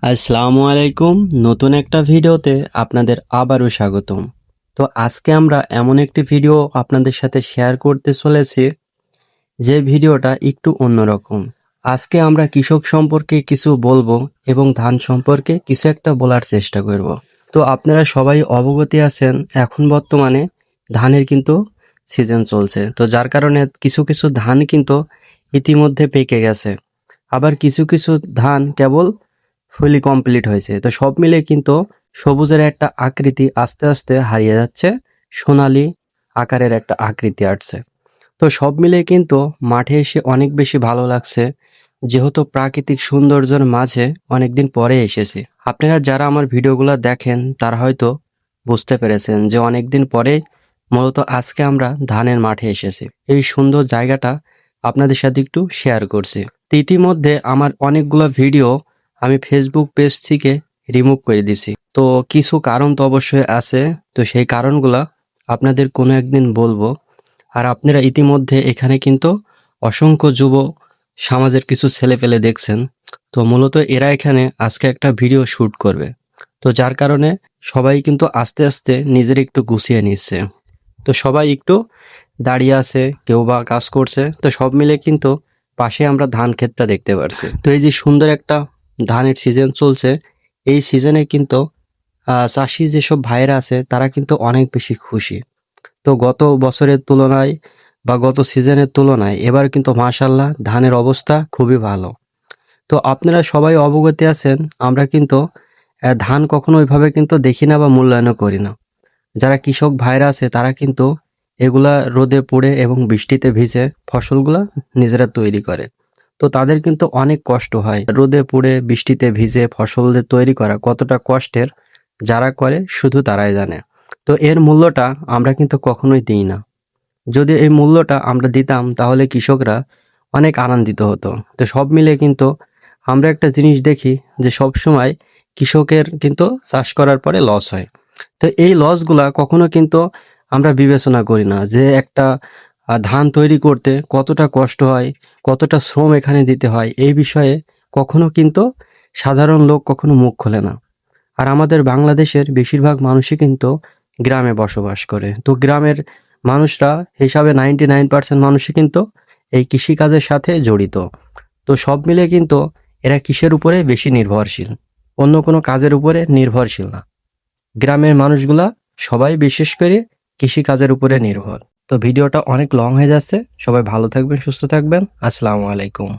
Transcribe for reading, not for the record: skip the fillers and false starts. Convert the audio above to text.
আসসালামু আলাইকুম। নতুন একটা ভিডিওতে আপনাদের আবারও স্বাগতম। তো আজকে আমরা এমন একটি ভিডিও আপনাদের সাথে শেয়ার করতে চলেছি যে ভিডিওটা একটু অন্যরকম। আজকে আমরা কৃষক সম্পর্কে কিছু বলবো এবং ধান সম্পর্কে কিছু একটা বলার চেষ্টা করব। তো আপনারা সবাই অবগত আছেন এখন বর্তমানে ধানের কিন্তু সিজন চলছে, তো যার কারণে কিছু কিছু ধান কিন্তু ইতিমধ্যে পেকে গেছে, আবার কিছু কিছু ধান কেবল ফুলি কমপ্লিট হয়েছে। তো সব মিলে কিন্তু সবুজের একটা আকৃতি আস্তে আস্তে হারিয়ে যাচ্ছে, সোনালী আকারের একটা আকৃতি আসছে। তো সব মিলে কিন্তু মাঠে এসে অনেক বেশি ভালো লাগছে, যেহেতু প্রাকৃতিক সৌন্দর্যের মাঝে অনেকদিন পরে এসেছি। আপনারা যারা আমার ভিডিওগুলো দেখেন তারা হয়তো বুঝতে পেরেছেন যে অনেকদিন পরে মূলত আজকে আমরা ধানের মাঠে এসেছি। এই সুন্দর জায়গাটা আপনাদের সাথে একটু শেয়ার করছি। তো ইতিমধ্যে আমার অনেকগুলো ভিডিও আমি ফেসবুক পেজ থেকে রিমুভ করে দিছি। তো কিছু কারণ তো অবশ্যই আছে, তো সেই কারণগুলা আপনাদের কোনো একদিন বলবো। আর আপনারা ইতিমধ্যে এখানে কিন্তু অসংখ্য যুব সমাজের কিছু ছেলেপেলে দেখছেন। তো মূলত এরা এখানে আজকে একটা ভিডিও শুট করবে, তো যার কারণে সবাই কিন্তু আস্তে আস্তে নিজের একটু গুছিয়ে নিচ্ছে। তো সবাই একটু দাঁড়িয়ে আছে, কেউ বা কাজ করছে। তো সব মিলে কিন্তু পাশে আমরা ধান ক্ষেতটা দেখতে পারছি। তো এই যে সুন্দর একটা ধানের সিজন চলছে, এই সিজনে কিন্তু চাষি যেসব ভাইরা আছে তারা কিন্তু অনেক বেশি খুশি। তো গত বছরের তুলনায় বা গত সিজনের তুলনায় এবার কিন্তু মাশাআল্লাহ ধানের অবস্থা খুবই ভালো। তো আপনারা সবাই অবগত আছেন, আমরা কিন্তু ধান কখনো ওইভাবে কিন্তু দেখি না বা মূল্যায়নও করি না। যারা কৃষক ভাইরা আছে তারা কিন্তু এগুলা রোদে পুড়ে এবং বৃষ্টিতে ভিজে ফসলগুলা নিজেরা তৈরি করে। তো তাদের কিন্তু অনেক কষ্ট হয়, রোদে পুড়ে বৃষ্টিতে ভিজে ফসলদের তৈরি করা কতটা কষ্টের, যারা করে শুধু তারাই জানে। তো এর মূল্যটা আমরা কিন্তু কখনোই দিই না। যদি এই মূল্যটা আমরা দিতাম তাহলে কৃষকরা অনেক আনন্দিত হতো। তো সব মিলে কিন্তু আমরা একটা জিনিস দেখি যে সব সময় কৃষকের কিন্তু চাষ করার পরে লস হয়। তো এই লসগুলা কখনো কিন্তু আমরা বিবেচনা করি না যে একটা ধান তৈরি করতে কতটা কষ্ট হয়, কতটা শ্রম এখানে দিতে হয়, এই বিষয়ে কখনো কিন্তু সাধারণ লোক কখনো মুখ খোলে না। আর আমাদের বাংলাদেশের বেশিরভাগ মানুষই কিন্তু গ্রামে বসবাস করে। তো গ্রামের মানুষরা হিসাবে 99% মানুষই কিন্তু এই কৃষিকাজের সাথে জড়িত। তো সব মিলে কিন্তু এরা কিসের উপরে বেশি নির্ভরশীল? অন্য কোনো কাজের উপরে নির্ভরশীল না। গ্রামের মানুষগুলা সবাই বিশেষ করে কৃষিকাজের উপরে নির্ভর। তো ভিডিওটা অনেক লং হয়ে যাচ্ছে, সবাই ভালো থাকবেন, সুস্থ থাকবেন। আসসালামু আলাইকুম।